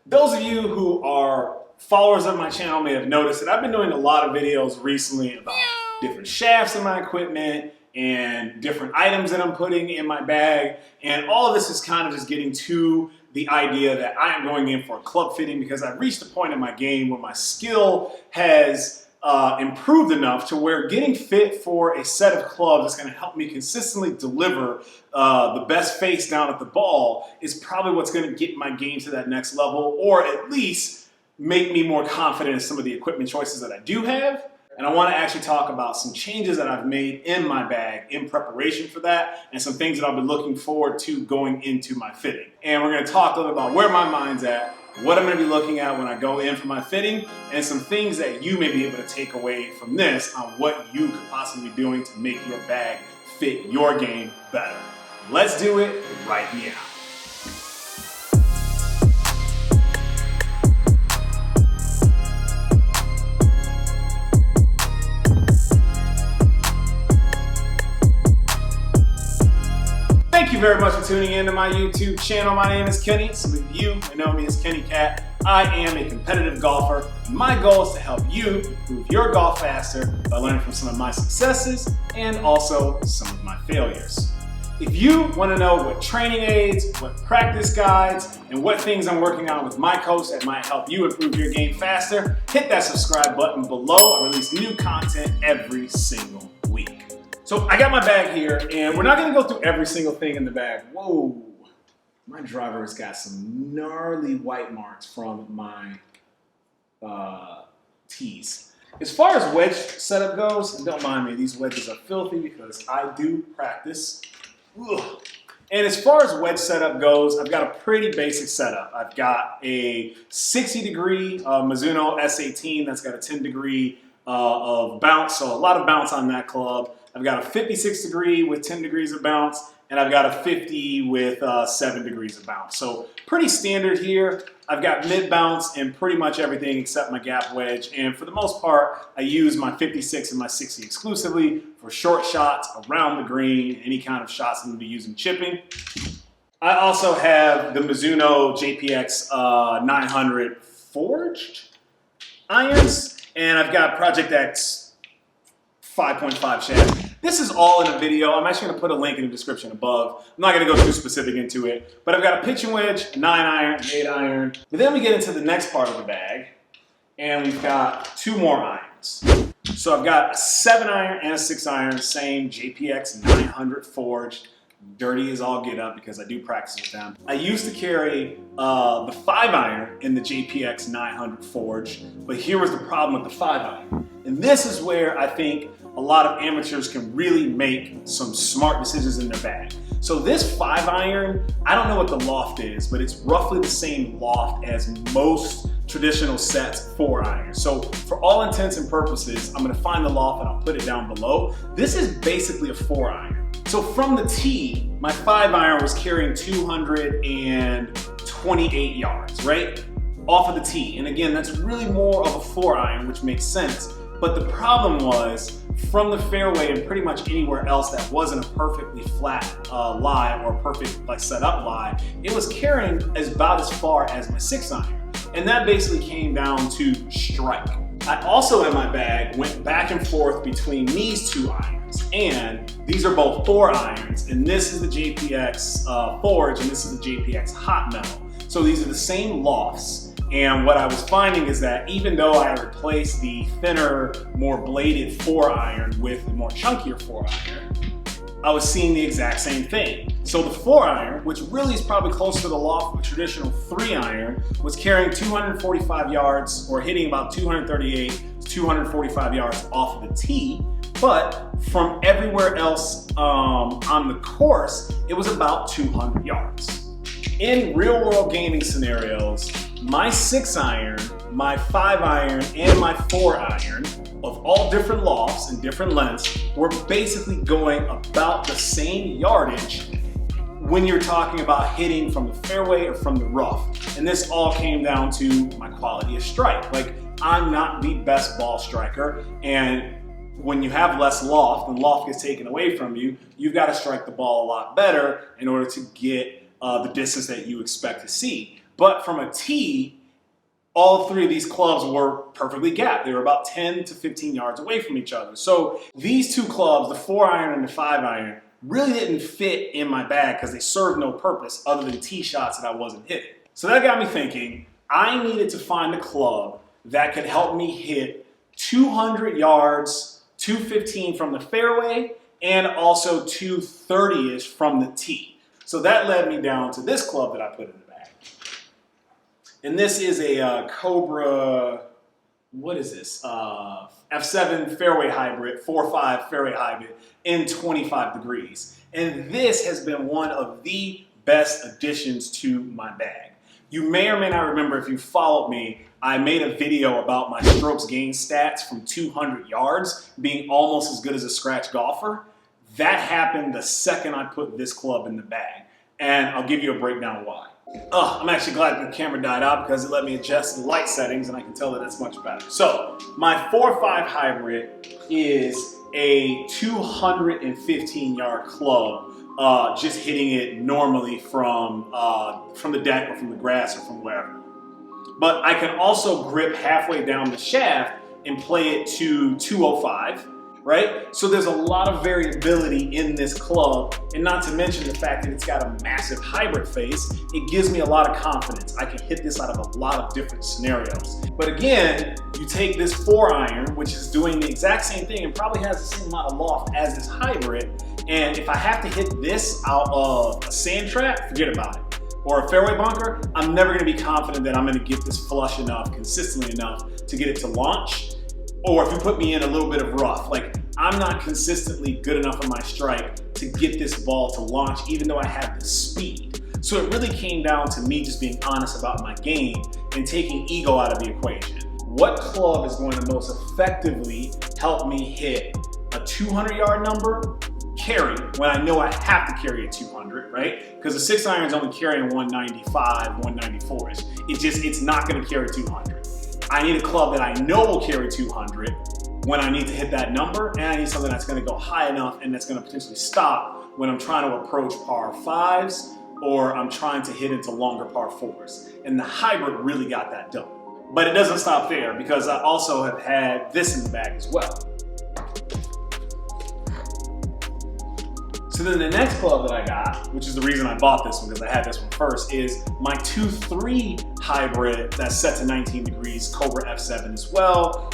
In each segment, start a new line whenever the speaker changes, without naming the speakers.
Those of you who are followers of my channel may have noticed that I've been doing a lot of videos recently about different shafts in my equipment and different items that I'm putting in my bag. And all of this is kind of just getting to the idea that I am going in for a club fitting because I've reached a point in my game where my skill has improved enough to where getting fit for a set of clubs that's going to help me consistently deliver the best face down at the ball is probably what's going to get my game to that next level, or at least make me more confident in some of the equipment choices that I do have. And I want to actually talk about some changes that I've made in my bag in preparation for that, and some things that I'll be looking forward to going into my fitting. And we're going to talk a little about where my mind's at, what I'm going to be looking at when I go in for my fitting, and some things that you may be able to take away from this on what you could possibly be doing to make your bag fit your game better. Let's do it right now. Thank you very much for tuning in to my YouTube channel. My name is Kenny. Some of you may know me as Kennie Kat. I am a competitive golfer. My goal is to help you improve your golf faster by learning from some of my successes and also some of my failures. If you want to know what training aids, what practice guides, and what things I'm working on with my coach that might help you improve your game faster, hit that subscribe button below. I release new content every single week. So I got my bag here, and we're not going to go through every single thing in the bag. Whoa, my driver has got some gnarly white marks from my tees. As far as wedge setup goes, and don't mind me, these wedges are filthy because I do practice. Ugh. And as far as wedge setup goes, I've got a pretty basic setup. I've got a 60-degree Mizuno S18 that's got a 10-degree of bounce, so a lot of bounce on that club. I've got a 56 degree with 10 degrees of bounce, and I've got a 50 with 7 degrees of bounce. So pretty standard here. I've got mid bounce and pretty much everything except my gap wedge. And for the most part, I use my 56 and my 60 exclusively for short shots around the green, any kind of shots I'm gonna be using chipping. I also have the Mizuno JPX 900 forged irons, and I've got Project X 5.5 shaft. This is all in a video. I'm actually going to put a link in the description above. I'm not going to go too specific into it, but I've got a pitching wedge, 9-iron, 8-iron. But then we get into the next part of the bag, and we've got 2 more irons. So I've got a 7-iron and a 6-iron, same JPX 900 forged. Dirty as all get up because I do practice with them. I used to carry the 5-iron in the JPX 900 forged, but here was the problem with the 5-iron. And this is where I think a lot of amateurs can really make some smart decisions in their bag. So this 5-iron, I don't know what the loft is, but it's roughly the same loft as most traditional sets 4-iron. So for all intents and purposes, I'm gonna find the loft and I'll put it down below. This is basically a 4-iron. So from the tee, my 5-iron was carrying 228 yards, right? Off of the tee. And again, that's really more of a 4-iron, which makes sense. But the problem was, from the fairway and pretty much anywhere else that wasn't a perfectly flat lie or a perfect set up lie, it was carrying about as far as my 6-iron. And that basically came down to strike. I also in my bag went back and forth between these 2 irons, and these are both 4-irons, and this is the JPX Forge and this is the JPX Hot Metal. So these are the same lofts. And what I was finding is that even though I replaced the thinner, more bladed 4-iron with the more chunkier 4-iron, I was seeing the exact same thing. So the 4-iron, which really is probably close to the loft of a traditional 3-iron, was carrying 245 yards or hitting about 238 to 245 yards off of the tee. But from everywhere else on the course, it was about 200 yards. In real world gaming scenarios, my 6-iron, my 5-iron, and my 4-iron of all different lofts and different lengths were basically going about the same yardage when you're talking about hitting from the fairway or from the rough. And this all came down to my quality of strike. Like, I'm not the best ball striker, and when you have less loft and loft gets taken away from you, you've got to strike the ball a lot better in order to get the distance that you expect to see. But from a tee, all three of these clubs were perfectly gapped. They were about 10 to 15 yards away from each other. So these two clubs, the 4-iron and the 5-iron, really didn't fit in my bag because they served no purpose other than tee shots that I wasn't hitting. So that got me thinking, I needed to find a club that could help me hit 200 yards, 215 from the fairway, and also 230-ish from the tee. So that led me down to this club that I put in the bag. And this is a Cobra, what is this? F7 fairway hybrid, 4.5 fairway hybrid in 25 degrees. And this has been one of the best additions to my bag. You may or may not remember, if you followed me, I made a video about my strokes gained stats from 200 yards being almost as good as a scratch golfer. That happened the second I put this club in the bag. And I'll give you a breakdown why. I'm actually glad the camera died out because it let me adjust the light settings and I can tell that it's much better. So my 4.5 hybrid is a 215-yard club, just hitting it normally from the deck or from the grass or from wherever. But I can also grip halfway down the shaft and play it to 205. Right? So there's a lot of variability in this club, and not to mention the fact that it's got a massive hybrid face. It gives me a lot of confidence. I can hit this out of a lot of different scenarios. But again, you take this 4-iron, which is doing the exact same thing and probably has the same amount of loft as this hybrid, and if I have to hit this out of a sand trap, forget about it. Or a fairway bunker, I'm never gonna be confident that I'm gonna get this flush enough, consistently enough to get it to launch. Or if you put me in a little bit of rough, like I'm not consistently good enough on my strike to get this ball to launch, even though I have the speed. So it really came down to me just being honest about my game and taking ego out of the equation. What club is going to most effectively help me hit a 200-yard number, carry, when I know I have to carry a 200, right? Because the 6-iron is only carrying 195, 194-ish. It's not gonna carry 200. I need a club that I know will carry 200 when I need to hit that number, and I need something that's gonna go high enough and that's gonna potentially stop when I'm trying to approach par 5s or I'm trying to hit into longer par 4s. And the hybrid really got that done. But it doesn't stop there because I also have had this in the bag as well. So then the next club that I got, which is the reason I bought this one because I had this one first, is my 2.3 hybrid that's set to 19 degrees, Cobra F7 as well.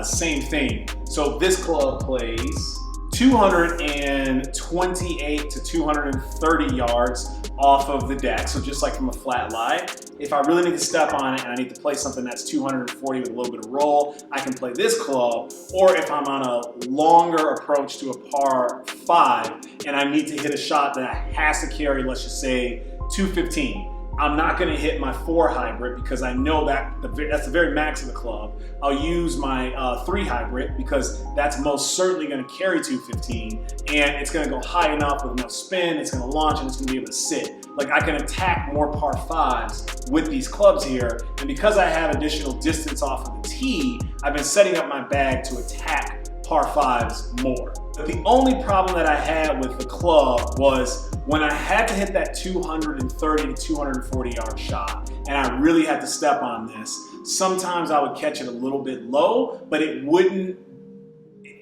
Same thing. So this club plays 228 to 230 yards off of the deck, so just like from a flat lie. If I really need to step on it and I need to play something that's 240 with a little bit of roll, I can play this club. Or if I'm on a longer approach to a par 5 and I need to hit a shot that has to carry, let's just say 215, I'm not gonna hit my 4 hybrid because I know that that's the very max of the club. I'll use my 3 hybrid because that's most certainly gonna carry 215 and it's gonna go high enough with enough spin, it's gonna launch and it's gonna be able to sit. Like I can attack more par 5s with these clubs here, and because I have additional distance off of the tee, I've been setting up my bag to attack par 5s more. But the only problem that I had with the club was when I had to hit that 230 to 240 yard shot and I really had to step on this, sometimes I would catch it a little bit low, but it wouldn't,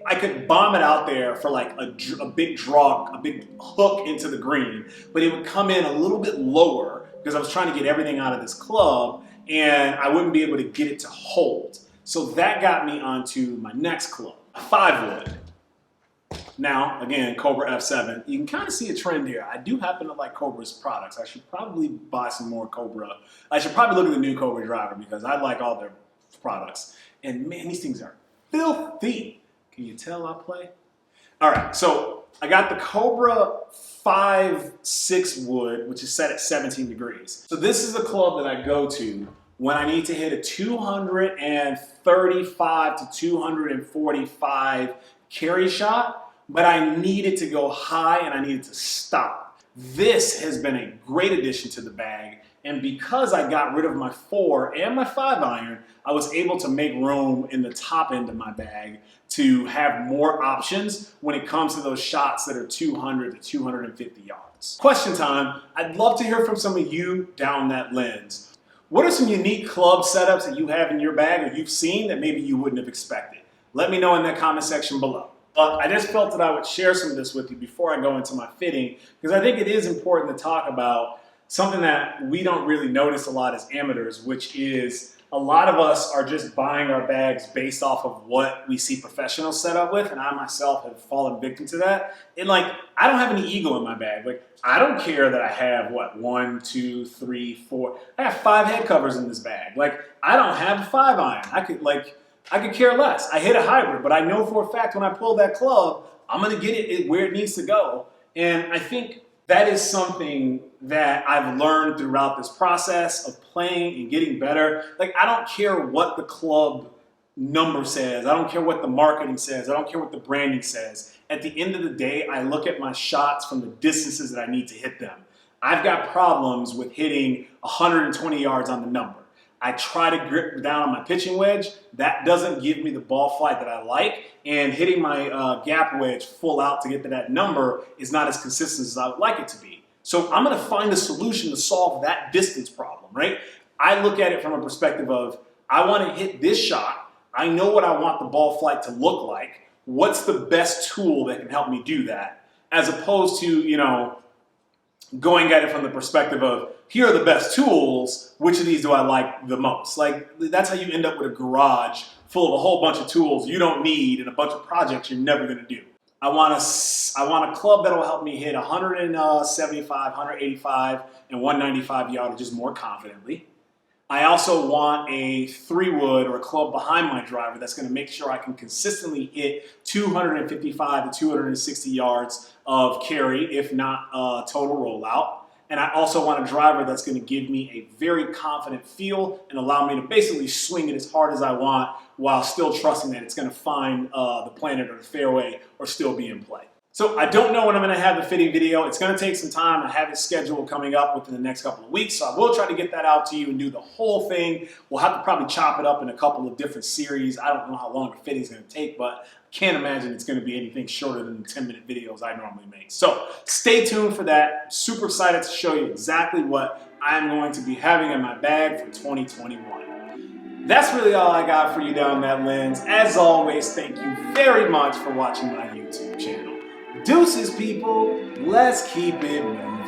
I could bomb it out there for like a big draw, a big hook into the green, but it would come in a little bit lower because I was trying to get everything out of this club and I wouldn't be able to get it to hold. So that got me onto my next club, a 5-wood. Now, again, Cobra F7. You can kind of see a trend here. I do happen to like Cobra's products. I should probably buy some more Cobra. I should probably look at the new Cobra driver because I like all their products. And man, these things are filthy. Can you tell I play? All right, so I got the Cobra 5.6 wood, which is set at 17 degrees. So this is the club that I go to when I need to hit a 235 to 245 carry shot, but I need it to go high and I need it to stop. This has been a great addition to the bag, and because I got rid of my 4 and my 5-iron, I was able to make room in the top end of my bag to have more options when it comes to those shots that are 200 to 250 yards. Question time. I'd love to hear from some of you down that lens. What are some unique club setups that you have in your bag or you've seen that maybe you wouldn't have expected? Let me know in the comment section below. I just felt that I would share some of this with you before I go into my fitting, because I think it is important to talk about something that we don't really notice a lot as amateurs, which is a lot of us are just buying our bags based off of what we see professionals set up with, and I myself have fallen victim to that. And like, I don't have any ego in my bag. Like, I don't care that I have, what, 1, 2, 3, 4. I have 5 head covers in this bag. Like, I don't have a 5 iron. I could care less. I hit a hybrid, but I know for a fact when I pull that club, I'm gonna get it where it needs to go. And I think that is something that I've learned throughout this process of playing and getting better. Like, I don't care what the club number says. I don't care what the marketing says. I don't care what the branding says. At the end of the day, I look at my shots from the distances that I need to hit them. I've got problems with hitting 120 yards on the number. I try to grip down on my pitching wedge. That doesn't give me the ball flight that I like, and hitting my gap wedge full out to get to that number is not as consistent as I would like it to be. So I'm gonna find a solution to solve that distance problem, right? I look at it from a perspective of, I wanna hit this shot. I know what I want the ball flight to look like. What's the best tool that can help me do that? As opposed to, you know, going at it from the perspective of, here are the best tools, which of these do I like the most? Like, that's how you end up with a garage full of a whole bunch of tools you don't need and a bunch of projects you're never gonna do. I want a club that'll help me hit 175, 185, and 195 yardages more confidently. I also want a 3-wood or a club behind my driver that's gonna make sure I can consistently hit 255 to 260 yards of carry, if not total rollout. And I also want a driver that's gonna give me a very confident feel and allow me to basically swing it as hard as I want while still trusting that it's gonna find the planet or the fairway or still be in play. So I don't know when I'm gonna have the fitting video. It's gonna take some time. I have it scheduled coming up within the next couple of weeks, so I will try to get that out to you and do the whole thing. We'll have to probably chop it up in a couple of different series. I don't know how long the fitting is gonna take, but I can't imagine it's gonna be anything shorter than the 10-minute videos I normally make. So stay tuned for that. Super excited to show you exactly what I'm going to be having in my bag for 2021. That's really all I got for you down that lens. As always, thank you very much for watching my YouTube channel. Deuces, people. Let's keep it moving.